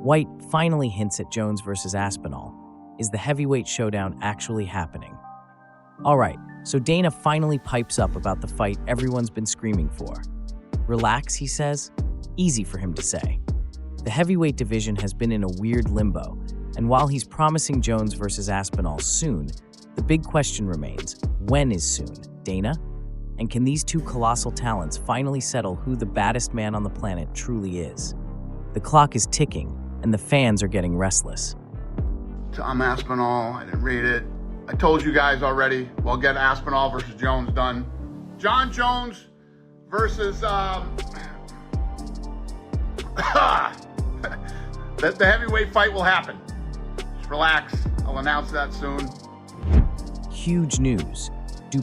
White finally hints at Jones versus Aspinall. Is the heavyweight showdown actually happening? Alright, so Dana finally pipes up about the fight everyone's been screaming for. Relax, he says. Easy for him to say. The heavyweight division has been in a weird limbo, and while he's promising Jones versus Aspinall soon, the big question remains, when is soon, Dana? And can these two colossal talents finally settle who the baddest man on the planet truly is? The clock is ticking, and the fans are getting restless. I'm Aspinall, I didn't read it. I told you guys already, we'll get Aspinall versus Jones done. John Jones versus, the heavyweight fight will happen. Just relax, I'll announce that soon. Huge news.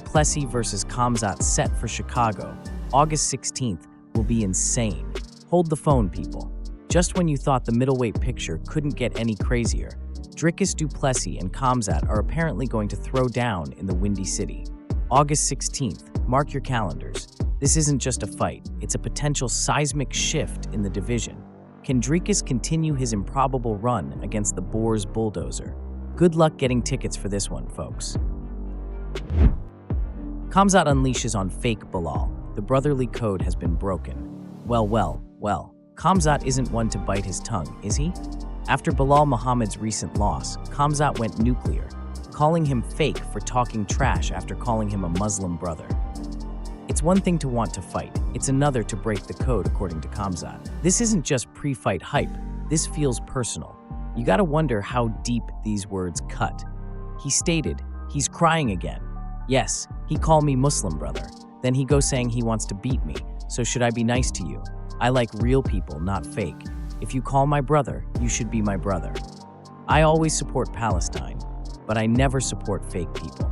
Plessis versus Khamzat set for Chicago. August 16th will be insane. Hold the phone, people. Just when you thought the middleweight picture couldn't get any crazier, Dricus du Plessis and Khamzat are apparently going to throw down in the Windy City. August 16th, mark your calendars. This isn't just a fight, it's a potential seismic shift in the division. Can Dricus continue his improbable run against the Boers bulldozer? Good luck getting tickets for this one, folks. Khamzat unleashes on fake Belal. The brotherly code has been broken. Well. Khamzat isn't one to bite his tongue, is he? After Belal Muhammad's recent loss, Khamzat went nuclear, calling him fake for talking trash after calling him a Muslim brother. It's one thing to want to fight, it's another to break the code, according to Khamzat. This isn't just pre-fight hype, this feels personal. You gotta wonder how deep these words cut. He stated, he's crying again. Yes, he called me Muslim brother. Then he goes saying he wants to beat me, so should I be nice to you? I like real people, not fake. If you call my brother, you should be my brother. I always support Palestine, but I never support fake people.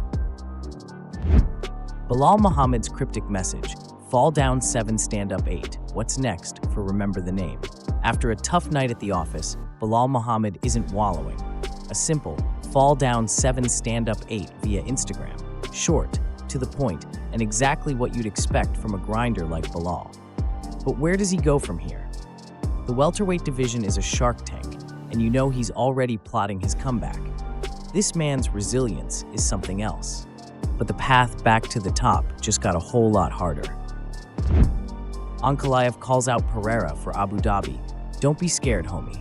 Belal Muhammad's cryptic message, fall down 7, stand up 8. What's next for Remember the Name? After a tough night at the office, Belal Muhammad isn't wallowing. A simple, fall down 7, stand up 8 via Instagram. Short, to the point, and exactly what you'd expect from a grinder like Belal. But where does he go from here? The welterweight division is a shark tank, and you know he's already plotting his comeback. This man's resilience is something else. But the path back to the top just got a whole lot harder. Ankalaev calls out Pereira for Abu Dhabi. Don't be scared, homie.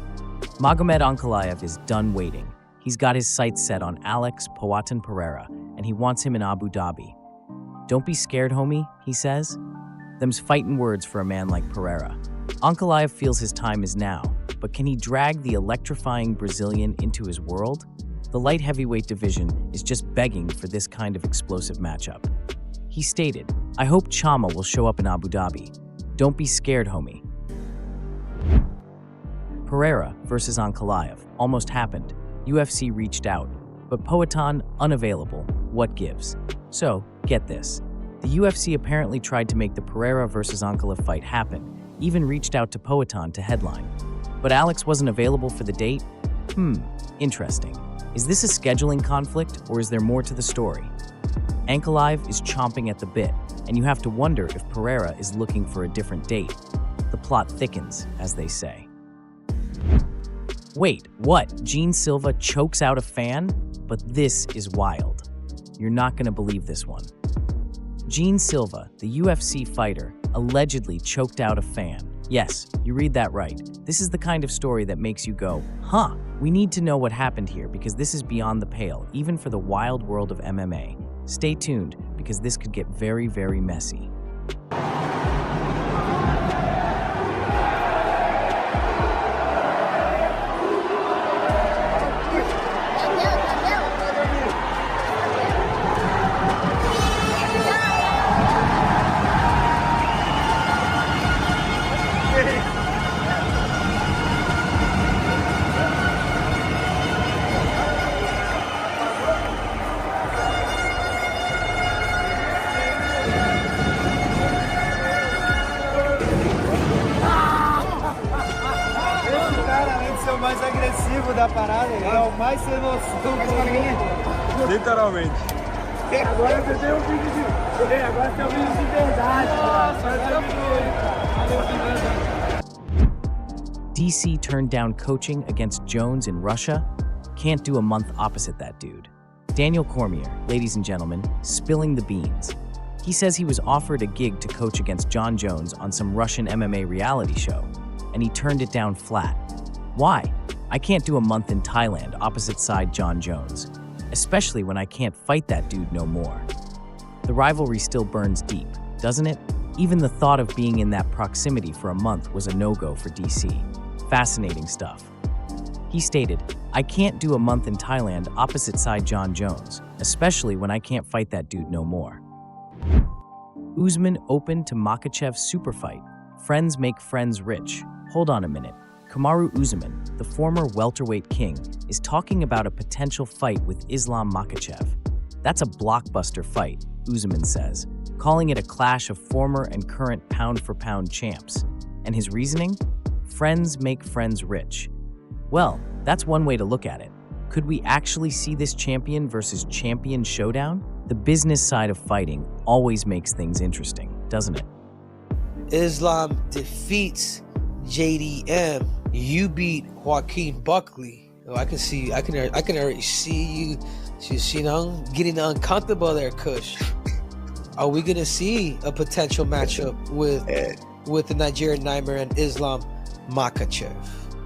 Magomed Ankalaev is done waiting. He's got his sights set on Alex Poatan Pereira, and he wants him in Abu Dhabi. Don't be scared, homie, he says. Them's fightin' words for a man like Pereira. Ankalaev feels his time is now, but can he drag the electrifying Brazilian into his world? The light heavyweight division is just begging for this kind of explosive matchup. He stated, I hope Chama will show up in Abu Dhabi. Don't be scared, homie. Pereira versus Ankalaev almost happened. UFC reached out, but Poatan unavailable. What gives? So, get this. The UFC apparently tried to make the Pereira versus Ankalaev fight happen, even reached out to Poatan to headline. But Alex wasn't available for the date? Interesting. Is this a scheduling conflict, or is there more to the story? Ankalaev is chomping at the bit, and you have to wonder if Pereira is looking for a different date. The plot thickens, as they say. Wait, what? Gene Silva chokes out a fan? But this is wild. You're not gonna believe this one. Gene Silva, the UFC fighter, allegedly choked out a fan. Yes, you read that right. This is the kind of story that makes you go, huh, we need to know what happened here because this is beyond the pale, even for the wild world of MMA. Stay tuned, because this could get very, very messy. O mais agressivo da parada, é o mais sem noção do mundo. Literalmente. Agora você tem um vídeo de... Agora tem um vídeo de verdade. Nossa, DC turned down coaching against Jones in Russia? Can't do a month opposite that dude. Daniel Cormier, ladies and gentlemen, spilling the beans. He says he was offered a gig to coach against Jon Jones on some Russian MMA reality show, and he turned it down flat. Why? I can't do a month in Thailand opposite side Jon Jones, especially when I can't fight that dude no more. The rivalry still burns deep, doesn't it? Even the thought of being in that proximity for a month was a no-go for DC. Fascinating stuff. He stated, I can't do a month in Thailand opposite side Jon Jones, especially when I can't fight that dude no more. Usman open to MAKHACHEV Superfight. Friends make friends rich. Hold on a minute. Kamaru Usman, the former welterweight king, is talking about a potential fight with Islam Makhachev. That's a blockbuster fight, Usman says, calling it a clash of former and current pound-for-pound champs. And his reasoning? Friends make friends rich. Well, that's one way to look at it. Could we actually see this champion versus champion showdown? The business side of fighting always makes things interesting, doesn't it? Islam defeats JDM. You beat Joaquin Buckley. Oh, I can already see you know, getting uncomfortable there, Kush. Are we gonna see a potential matchup with the Nigerian Nightmare and Islam Makhachev?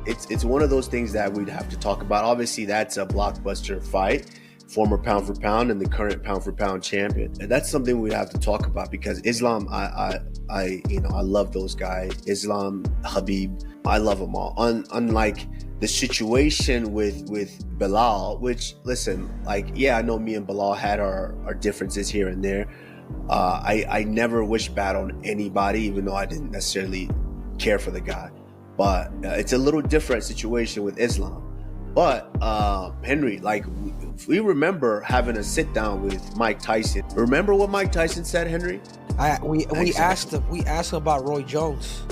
It's one of those things that we'd have to talk about. Obviously, that's a blockbuster fight. Former pound for pound and the current pound for pound champion, and that's something we have to talk about because Islam, I love those guys. Islam, Habib, I love them all. Unlike the situation with Belal, which listen, like I know me and Belal had our differences here and there. I never wished bad on anybody, even though I didn't necessarily care for the guy. But it's a little different situation with Islam. But Henry, like we remember having a sit down with Mike Tyson. Remember what Mike Tyson said, Henry? We asked him about Roy Jones,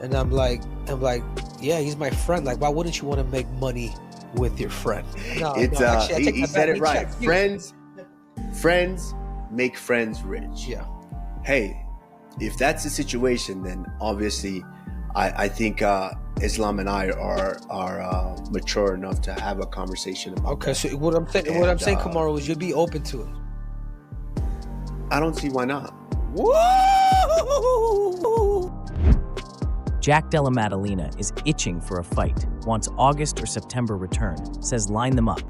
and I'm like, yeah, he's my friend. Like, why wouldn't you want to make money with your friend? He said it right. Friends make friends rich. Yeah. Hey, if that's the situation, then obviously, I think Islam and I are mature enough to have a conversation about. Okay, so what I'm saying, Kamaru, is you'd be open to it. I don't see why not. Woo! Jack Della Maddalena is itching for a fight, wants August or September return, says line them up.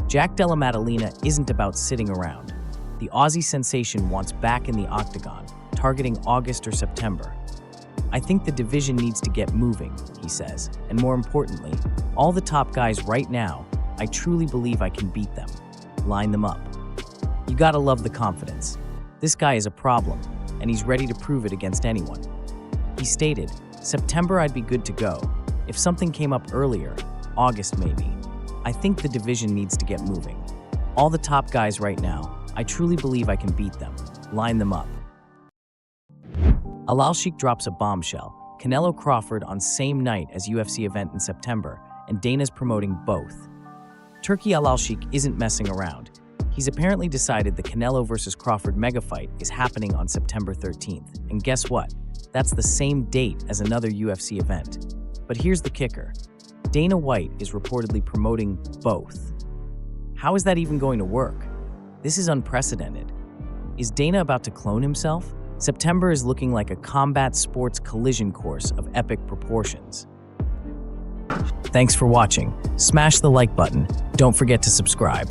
Jack Della Maddalena isn't about sitting around. The Aussie sensation wants back in the octagon, targeting August or September. I think the division needs to get moving, he says, and more importantly, all the top guys right now, I truly believe I can beat them. Line them up. You gotta love the confidence. This guy is a problem, and he's ready to prove it against anyone. He stated, September I'd be good to go. If something came up earlier, August maybe. I think the division needs to get moving. All the top guys right now, I truly believe I can beat them. Line them up. Alalshik drops a bombshell. Canelo Crawford on same night as UFC event in September, and Dana's promoting both. Turkey Alalshik isn't messing around. He's apparently decided the Canelo vs. Crawford mega fight is happening on September 13th. And guess what? That's the same date as another UFC event. But here's the kicker. Dana White is reportedly promoting both. How is that even going to work? This is unprecedented. Is Dana about to clone himself? September is looking like a combat sports collision course of epic proportions. Thanks for watching. Smash the like button. Don't forget to subscribe.